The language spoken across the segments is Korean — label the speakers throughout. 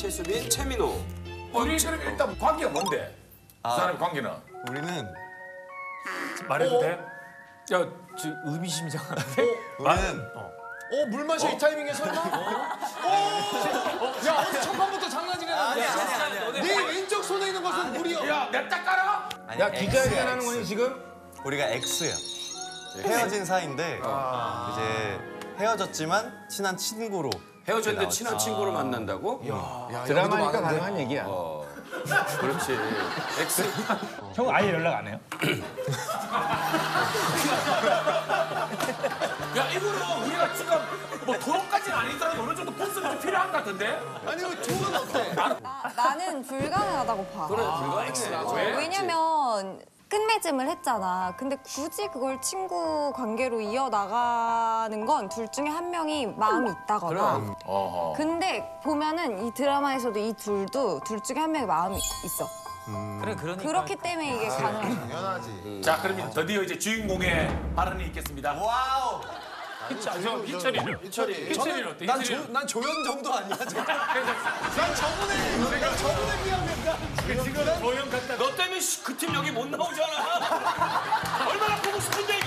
Speaker 1: 최수빈, 최민호.
Speaker 2: 우리 그럼 일단 관계가 뭔데? 그 사람의 관계는?
Speaker 3: 우리는
Speaker 4: 말해도 돼?
Speaker 5: 야, 지금 의미심장한데?
Speaker 3: 우리는
Speaker 6: 물 마셔 이 타이밍에 설마? 야 어디서 첫판부터 장난질해?
Speaker 3: 아니야.
Speaker 6: 네 왼쪽 손에 있는 것은 물이야.
Speaker 2: 야, 냅다 깔아?
Speaker 5: 야, 기자회견 하는 거니, 지금?
Speaker 3: 우리가 X야. 헤어진 사이인데 이제 헤어졌지만 친한 친구로
Speaker 1: 헤어졌는데 친한 친구를 만난다고?
Speaker 5: 드라마니까 가능한 얘기야.
Speaker 1: 그렇지. X.
Speaker 4: 형 아예 연락 안 해요?
Speaker 2: 야, 이거는 우리가 지금 뭐 도움까지는 아니더라도 어느 정도 포스는 좀 필요한 것 같은데?
Speaker 6: 아니 왜 둘은 어때?
Speaker 7: 나는 불가능하다고 봐.
Speaker 1: 그래, 불가능해.
Speaker 2: 왜?
Speaker 7: 왜냐면 끝맺음을 했잖아. 근데 굳이 그걸 친구 관계로 이어나가는 건 둘 중에 한 명이 마음이 있다거나. 근데 보면은 이 드라마에서도 이 둘도 둘 중에 한 명이 마음이 있어.
Speaker 5: 그래, 그러니까.
Speaker 7: 그렇기 때문에 이게 가능해.
Speaker 6: 당연하지.
Speaker 2: 자, 그러면 드디어 이제 주인공의 발언이 있겠습니다.
Speaker 3: 와우.
Speaker 4: 희철이는? 희철이는 어때? 희철이는?
Speaker 6: 난 조연 정도 아니야. 난 저분에 비하면
Speaker 4: 지금 조영 같다.
Speaker 1: 너 때문에 그 팀 여기 못 나오잖아. 얼마나 보고 싶은데.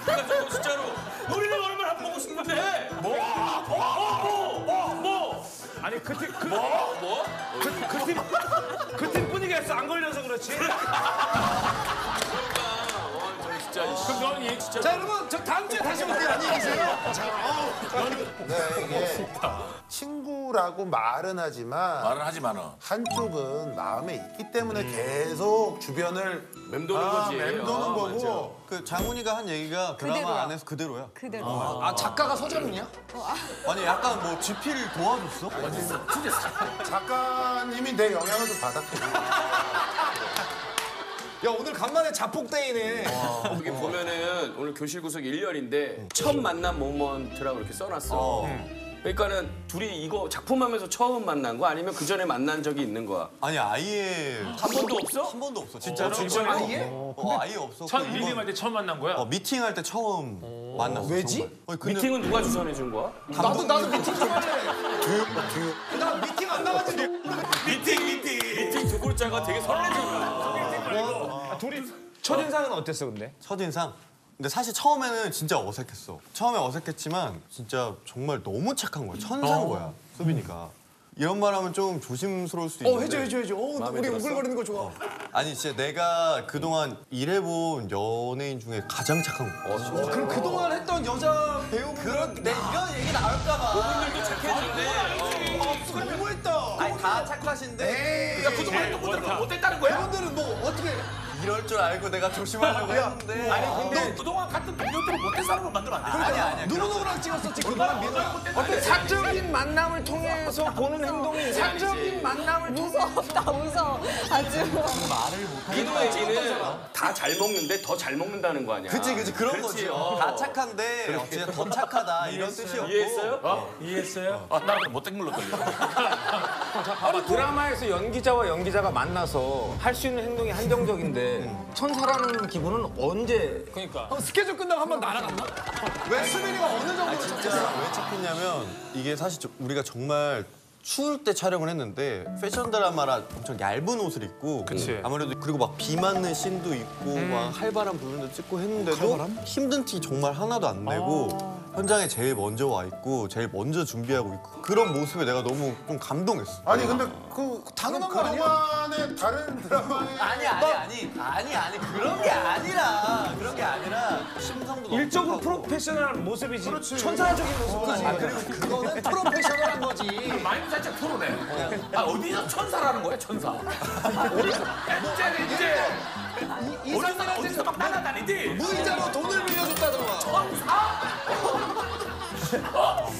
Speaker 1: 그러니까 진짜로 우리는 얼마나 보고 싶은데.
Speaker 4: 아니 그 팀
Speaker 1: 뭐?
Speaker 4: 그 팀 분위기에서 안 걸려서 그렇지.
Speaker 1: 그럼 너는 얘 진짜.
Speaker 6: 자 여러분 저 다음 주에 다시 볼게요. 안녕히 계세요.
Speaker 8: 네, 이게 친구라고 말은 하지만
Speaker 2: 말은 하지만은.
Speaker 8: 한쪽은 마음에 있기 때문에 계속 주변을
Speaker 1: 맴도는 거지.
Speaker 8: 맴도는 거고
Speaker 1: 맞아.
Speaker 3: 그 장훈이가 한 얘기가 드라마
Speaker 7: 그대로야.
Speaker 3: 안에서 그대로야.
Speaker 7: 그대로.
Speaker 6: 아 작가가 서장이냐?
Speaker 3: 아니 약간 뭐 GP를 도와줬어?
Speaker 8: 작가님이 내 영향을 좀 받았거든.
Speaker 6: 야 오늘 간만에 자폭데이네.
Speaker 1: 여기 보면은 오늘 교실 구석 1년인데 첫 만남 모먼트라고 이렇게 써놨어. 그러니까는 둘이 이거 작품하면서 처음 만난 거 아니면 그 전에 만난 적이 있는 거야?
Speaker 3: 아니 아예
Speaker 1: 한 번도 없어?
Speaker 3: 한 번도 없어. 진짜로?
Speaker 4: 아예?
Speaker 3: 아예 없어.
Speaker 4: 첫 리딩할 때 처음 만난 거야?
Speaker 3: 미팅할 때 처음 만났어.
Speaker 6: 왜지?
Speaker 3: 정말. 근데
Speaker 1: 미팅은 누가 주선해 준 거야?
Speaker 6: 나도 미팅 좀 할래. 나 미팅 안 나가지.
Speaker 1: 미팅 두 글자가 되게 설레잖아.
Speaker 4: 둘이 첫인상은 어땠어 근데?
Speaker 3: 첫인상? 근데 사실 처음에는 진짜 어색했어. 처음에 어색했지만 진짜 정말 너무 착한 거야. 천사인 거야, 수빈이가. 이런 말 하면 좀 조심스러울 수도 있는데.
Speaker 6: 해줘. 우리 오글거리는 거 좋아.
Speaker 3: 아니 진짜 내가 그동안 일해본 연예인 중에 가장 착한 거야.
Speaker 6: 그럼 그동안 했던 여자 배우분
Speaker 3: 내 이런 얘기 나올까 봐.
Speaker 1: 그분들도 착해준대.
Speaker 6: 너무했다.
Speaker 3: 아니 다 착하신데
Speaker 2: 야, 그동안 했던 분들은 못했다는 거야?
Speaker 6: 그분들은 뭐 어떻게?
Speaker 3: 이럴 줄 알고 내가 조심하려고 했는데.
Speaker 2: 아니, 근데 너 그동안 같은 동료들은 못된 사람을 만들면 안 돼.
Speaker 3: 아니야.
Speaker 6: 누구누구랑 찍었었지 그동안
Speaker 5: 어떤 사적인 만남을 통해서 보는 행동이 사적인 만남을
Speaker 7: 무섭다, 무서워. 아주.
Speaker 1: 민호 얘기는 다 잘 먹는데 더 잘 먹는다는 거 아니야?
Speaker 3: 그치 그런
Speaker 1: 그렇지,
Speaker 3: 거지. 다 착한데 진짜 더 착하다 이런 뜻이었고.
Speaker 1: 이해했어요?
Speaker 4: 이해했어요?
Speaker 2: 아, 나는 못된 걸로 걸려.
Speaker 5: 아니 드라마에서 연기자와 연기자가 만나서 할 수 있는 행동이 한정적인데 천사라는 기분은 언제? 그러니까
Speaker 6: 스케줄 끝나고 한번 날아갔나? 왜 수빈이가 어느 정도
Speaker 3: 진짜 왜 착했냐면 이게 사실 우리가 정말 추울 때 촬영을 했는데 패션 드라마라 엄청 얇은 옷을 입고
Speaker 4: 그치.
Speaker 3: 아무래도 그리고 막 비 맞는 씬도 있고 막 활바람 불면서 찍고 했는데도 힘든 티 정말 하나도 안 내고 현장에 제일 먼저 와 있고 제일 먼저 준비하고 있고 그런 모습에 내가 너무 좀 감동했어.
Speaker 8: 아니 근데 그
Speaker 6: 당연한 거 아니야?
Speaker 8: 그동안의 다른 드라마에
Speaker 3: 아니 그런 게 아니라 심성도 너무
Speaker 4: 일적으로
Speaker 3: 착하고.
Speaker 4: 프로페셔널한 모습이지.
Speaker 5: 천사적인 모습은 아니야.
Speaker 6: 그거는 프로페셔널한 거지.
Speaker 2: 마인드 살짝 프로네. 아, 어디서 천사라는 거야, 천사? 이제 어디서 막 따라다니지?
Speaker 6: 무이자로 돈을 빌려줬다더만.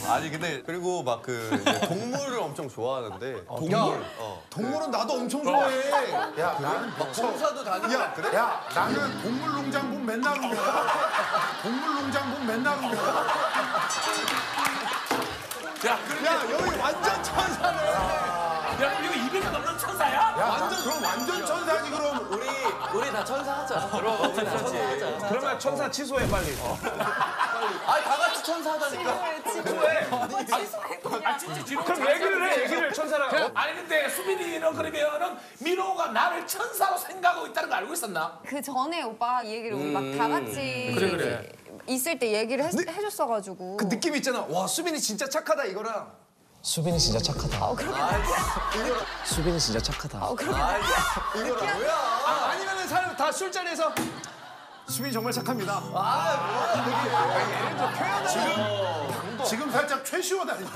Speaker 3: 아니 근데 그리고 막 그 동물을 엄청 좋아하는데
Speaker 6: 동물은 나도 엄청 좋아해.
Speaker 8: 야 나는
Speaker 3: 청사도 다니고
Speaker 8: 야 나는 동물농장 보면 맨날 울려. 동물농장 보면 맨날 울려.
Speaker 2: 야,
Speaker 6: 여기 완전 천사네.
Speaker 2: 야, 이거 200이 넘는 천사야?
Speaker 8: 야 완전 그럼 완전 천사지 그럼.
Speaker 3: 우리 다 천사하자.
Speaker 4: 그러면 천사 취소해 빨리.
Speaker 3: 아니 다 같이 천사하다니까.
Speaker 2: 아 진짜 지금
Speaker 4: 그럼 얘기를 해, 얘기를 천사랑.
Speaker 2: 아니 근데 수빈이는 그러면은 민호가 나를 천사로 생각하고 있다는 거 알고 있었나?
Speaker 7: 그 전에 오빠 이 얘기를 우리 막 다 같이
Speaker 2: 그래.
Speaker 7: 있을 때 얘기를 해줬어가지고.
Speaker 6: 그 느낌 있잖아. 와 수빈이 진짜 착하다 이거랑. 수빈이 진짜 착하다. 수빈이 진짜 착하다.
Speaker 3: 이거랑 뭐야?
Speaker 6: 아니면은 사람 다 술자리에서 수빈이 정말 착합니다.
Speaker 8: 지금 살짝 최시원 아니야?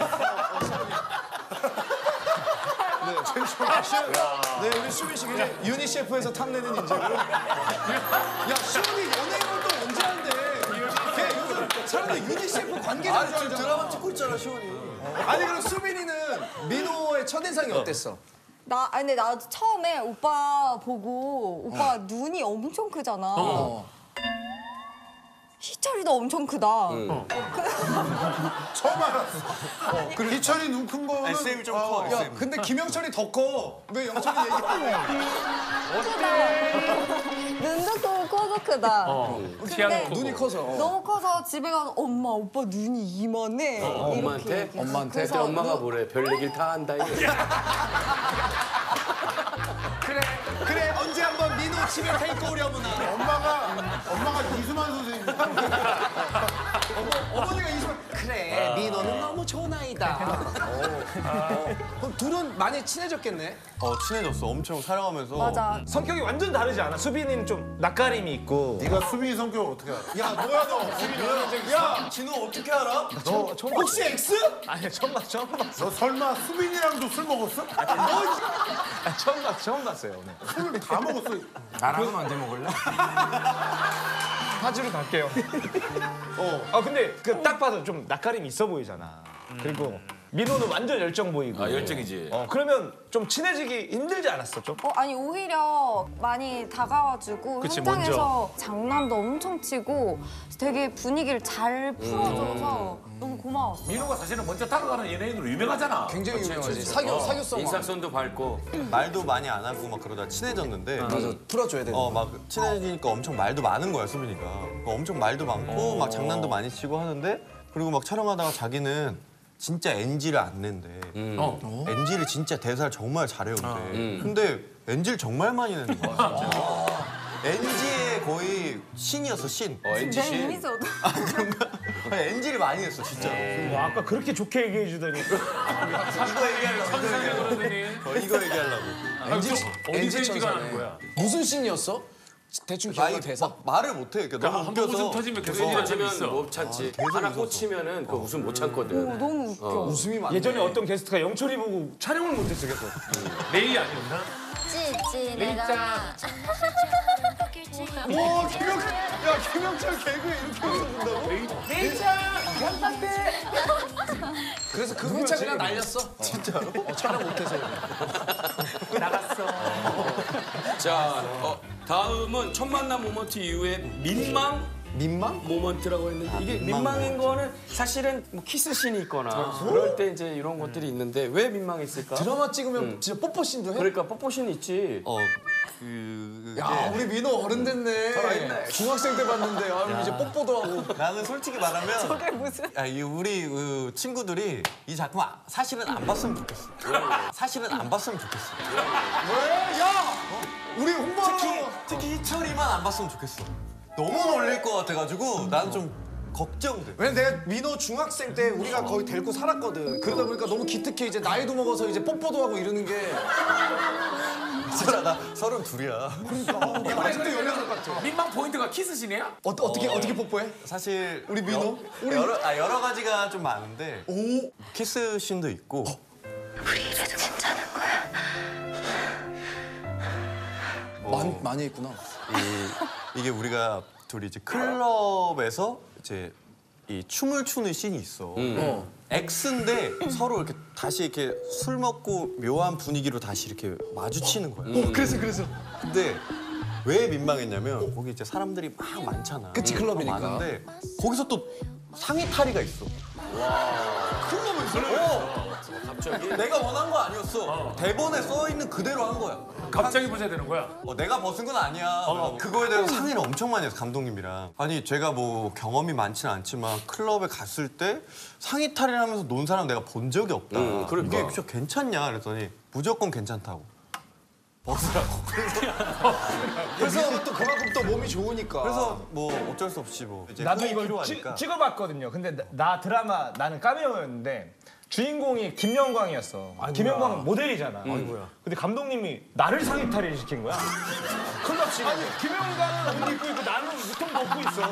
Speaker 6: 네, 우리 수빈 씨 굉장히 유니셰프에서 탐내는 인재고. 야, 수빈이 연예인을 또 언제 한대? 걔 요즘 사람들 유니셰프 관계자 줄 알잖아.
Speaker 3: 드라마 찍고 있잖아, 시원이.
Speaker 6: 아니 그럼 수빈이는 민호의 첫인상이 어땠어?
Speaker 7: 아니 근데 나 처음에 오빠 보고 오빠 눈이 엄청 크잖아. 희철이도 엄청 크다.
Speaker 8: 처음 알았어. 그리고 희철이 눈 큰 거는
Speaker 3: SM 좀 커,
Speaker 6: 야,
Speaker 3: SM.
Speaker 6: 근데 김영철이 더 커. 왜 영철이 얘기해?
Speaker 7: 크다. 눈도 크고 코도 크다. 근데
Speaker 6: 눈이 커서.
Speaker 7: 너무 커서 집에 가서 엄마 오빠 눈이 이만해. 이렇게
Speaker 1: 엄마한테?
Speaker 7: 얘기해.
Speaker 6: 엄마한테?
Speaker 1: 그때
Speaker 7: 그래서
Speaker 1: 엄마가 뭐래? 별 얘기를 다 한다.
Speaker 6: 그래, 언제 한번 민호 집에 데리고 오려무나.
Speaker 8: 엄마가 이수만 선생님.
Speaker 6: 어머니가 이수만. 그래, 민호는 너무 좋은 아이다. 그럼 둘은 많이 친해졌겠네?
Speaker 3: 친해졌어. 엄청 촬영하면서.
Speaker 7: 맞아.
Speaker 4: 성격이 완전 다르지 않아? 수빈이는 좀 낯가림이 있고.
Speaker 8: 네가 수빈이 성격을 어떻게 알아?
Speaker 6: 야, 뭐야 너?
Speaker 3: 야, 진우 어떻게 알아?
Speaker 6: 혹시 X?
Speaker 4: 아니 처음 봤어.
Speaker 8: 너 설마 수빈이랑도 술 먹었어?
Speaker 4: 처음 봤어요 오늘.
Speaker 8: 술을 다 먹었어.
Speaker 5: 나랑은 언제 먹을래?
Speaker 4: 파주로 갈게요. 근데 그 딱 봐도 좀 낯가림이 있어 보이잖아. 그리고 민호는 완전 열정 보이고.
Speaker 2: 아 열정이지.
Speaker 4: 그러면 좀 친해지기 힘들지 않았어 좀?
Speaker 7: 아니 오히려 많이 다가와주고
Speaker 2: 그치,
Speaker 7: 현장에서 장난도 엄청 치고 되게 분위기를 잘 풀어줘서 너무 고마웠어.
Speaker 2: 민호가 사실은 먼저 다가가는 연예인으로 유명하잖아.
Speaker 6: 굉장히 유명하지. 사귀었어. 막.
Speaker 1: 인사성도 밝고.
Speaker 3: 말도 많이 안 하고 막 그러다 친해졌는데.
Speaker 6: 맞아, 풀어줘야 돼.
Speaker 3: 막 친해지니까 엄청 말도 많은 거야, 수빈이가. 엄청 말도 많고 막 장난도 많이 치고 하는데 그리고 막 촬영하다가 자기는 진짜 NG를 안 낸대. NG를 진짜 대사를 정말 잘해온대. 근데 NG를 정말 많이 내는 거야, 진짜. NG의 거의 신이었어, 신.
Speaker 1: NG
Speaker 7: 내
Speaker 1: 씨.
Speaker 7: 이미지도
Speaker 3: NG를 많이 했어, 진짜.
Speaker 4: 와, 아까 그렇게 좋게 얘기해 주더니.
Speaker 3: 이거 얘기하려고. 이거 얘기하려고.
Speaker 6: NG 천사네. 무슨 씬이었어? 대충 기억나 대사?
Speaker 3: 막 말을 못해. 그러니까 너무 웃겨서.
Speaker 2: 터지면 계속
Speaker 1: 웃음
Speaker 2: 얘기가
Speaker 1: 터지면
Speaker 2: 있어.
Speaker 1: 못 참지. 하나 꽂히면은 그 웃음 못 참거든.
Speaker 7: 너무 웃겨.
Speaker 6: 웃음이 많네.
Speaker 4: 예전에 어떤 게스트가 영철이 보고 촬영을 못했어 계속.
Speaker 2: 레이 아니었나?
Speaker 7: 찌찌 내가
Speaker 6: 와, 김영철 개그에 이렇게 웃어준다고? 그래서 그 회차 그냥 날렸어. 진짜로? 촬영 못해서.
Speaker 1: 자, 다음은 첫 만남 모먼트 이후에 민망
Speaker 3: 민망?
Speaker 1: 모먼트라고 했는데 이게 민망인 거는 사실은 뭐 키스씬이 있거나 그럴 때 이제 이런 것들이 있는데 왜 민망했을까?
Speaker 6: 드라마 찍으면 진짜 뽀뽀씬도 해?
Speaker 1: 그러니까 뽀뽀씬 있지.
Speaker 6: 야, 우리 민호 어른 됐네. 중학생 때 봤는데 이제 뽀뽀도 하고.
Speaker 3: 나는 솔직히 말하면
Speaker 7: 저게 무슨
Speaker 3: 우리 친구들이 이 작품 사실은 안 봤으면 좋겠어. 사실은 안 봤으면 좋겠어.
Speaker 6: 왜? 야! 우리 홍보하러.
Speaker 3: 특히 희철이만 안 봤으면 좋겠어. 너무 놀릴 것 같아가지고 나는 좀 걱정돼.
Speaker 6: 왜냐면 내가 민호 중학생 때 우리가 거의 데리고 살았거든. 그러다 보니까 너무 기특해. 이제 나이도 먹어서 이제 뽀뽀도 하고 이러는 게.
Speaker 3: 희철아, 나 32이야.
Speaker 6: 그러니까. 아직도 연애할 것 같아.
Speaker 2: 민망 포인트가 키스신이야?
Speaker 6: 어떻게 뽀뽀해?
Speaker 3: 사실
Speaker 6: 우리 민호?
Speaker 3: 여러 가지가 좀 많은데 키스 씬도 있고.
Speaker 6: 많이 했구나.
Speaker 3: 이게 우리가 둘이 이제 클럽에서 이제 이 춤을 추는 씬이 있어. X인데 서로 이렇게 다시 이렇게 술 먹고 묘한 분위기로 다시 이렇게 마주치는 거야.
Speaker 6: 그래서.
Speaker 3: 근데 왜 민망했냐면 거기 이제 사람들이 막 많잖아.
Speaker 6: 그치, 클럽이니까.
Speaker 3: 많은데 거기서 또 상의 탈의가 있어. 클럽에서?
Speaker 1: 갑자기?
Speaker 3: 내가 원한 거 아니었어. 대본에 써 있는 그대로 한 거야.
Speaker 2: 갑자기 보셔야 되는 거야.
Speaker 3: 내가 벗은 건 아니야. 그거에 대해서 상의를 엄청 많이 했어, 감독님이랑. 아니, 제가 뭐 경험이 많지는 않지만 클럽에 갔을 때 상의 탈의하면서 논 사람 내가 본 적이 없다.
Speaker 1: 그러니까.
Speaker 3: 이게 진짜 괜찮냐? 그랬더니 무조건 괜찮다고. 벗으라고.
Speaker 6: 그래서 또 그만큼 또 몸이 좋으니까.
Speaker 3: 그래서 뭐 어쩔 수 없이 뭐 이제
Speaker 4: 나도
Speaker 3: 꼭
Speaker 4: 이걸
Speaker 3: 필요하니까.
Speaker 4: 찍어봤거든요. 근데 나 드라마 나는 까메오였는데 주인공이 김영광이었어. 김영광은 모델이잖아. 근데 감독님이 나를 상의 탈의를 시킨 거야. 클럽 씬에. 아니 김영광은 옷 입고 있고 나는 무통 벗고 있어.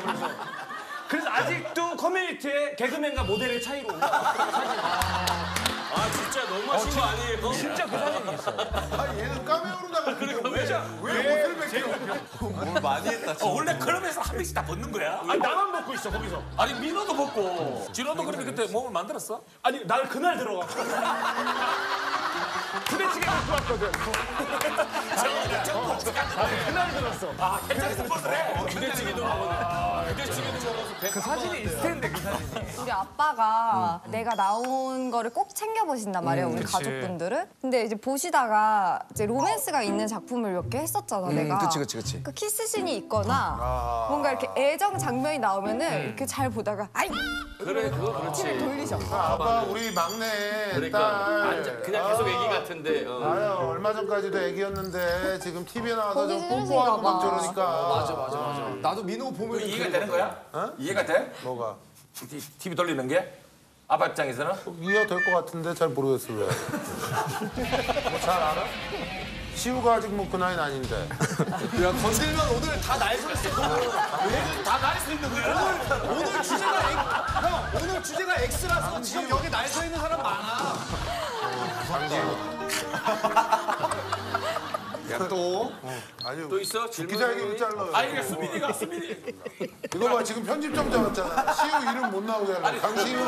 Speaker 4: 그래서 아직도 커뮤니티에 개그맨과 모델의 차이로
Speaker 1: 아 진짜 너무하신 거 아니에요?
Speaker 4: 진짜 그 사진이 있어.
Speaker 8: 아니 얘는 까메오로다가 왜 옷을 벗겨?
Speaker 3: 뭘 많이 했다, 진짜.
Speaker 2: 원래 클럽에서 한 명씩 다 벗는 거야.
Speaker 4: 아니 나만 벗고 있어 거기서.
Speaker 2: 아니 민호도 벗고 진호도 그렇게 그때 몸을 만들었어?
Speaker 4: 아니 날 그날 들어가. 부대찌개 먹고 왔거든. 그날 들었어.
Speaker 2: 아 현장에서 벗으래.
Speaker 1: 부대찌개도 먹었네. 부대찌개도 먹어서 배.
Speaker 4: 그 사진이 있을 텐데 그 사진이.
Speaker 7: 우리 아빠가 내가 나온 거를 꼭 챙겨보신단 말이에요, 우리 가족분들은. 근데 이제 보시다가 이제 로맨스가 있는 작품을 몇 개 했었잖아, 내가.
Speaker 6: 그치.
Speaker 7: 그 키스씬이 있거나 뭔가 이렇게 애정 장면이 나오면은 이렇게 잘 보다가 아이!
Speaker 1: 그래 그거 그렇지.
Speaker 7: TV를 돌리셔.
Speaker 8: 아빠 우리 막내
Speaker 1: 그러니까
Speaker 8: 딸.
Speaker 1: 앉아, 그냥 계속 애기 같은데.
Speaker 8: 아유 얼마 전까지도 애기였는데 지금 TV에 나와서
Speaker 7: 보기
Speaker 8: 좀
Speaker 7: 싫으신가
Speaker 8: 뽀뽀하고 막
Speaker 7: 봐.
Speaker 8: 저러니까.
Speaker 6: 나도 민호 보면
Speaker 2: 이해가 되는 거야? 이해가 돼?
Speaker 8: 뭐가?
Speaker 2: TV 돌리는 게? 아빠 입장에서는?
Speaker 8: 이해가 될 것 같은데 잘 모르겠어 왜. 뭐 잘 알아? 시우가 아직 뭐 그 나이는 아닌데.
Speaker 6: 야 건들면 오늘 다 날 수 있어.
Speaker 2: 다 나릴 수 있는 거야?
Speaker 6: 오늘 주제가 형 오늘 주제가 X라서 지금 여기 날 서 있는 사람 많아. 또
Speaker 8: 아니
Speaker 1: 또 있어?
Speaker 8: 기자 얘기 못 잘라.
Speaker 2: 아니 그러니까 수빈이
Speaker 8: 이거 봐 지금 편집점 잡았잖아. 시우 이름 못 나오게 하려. 강시우.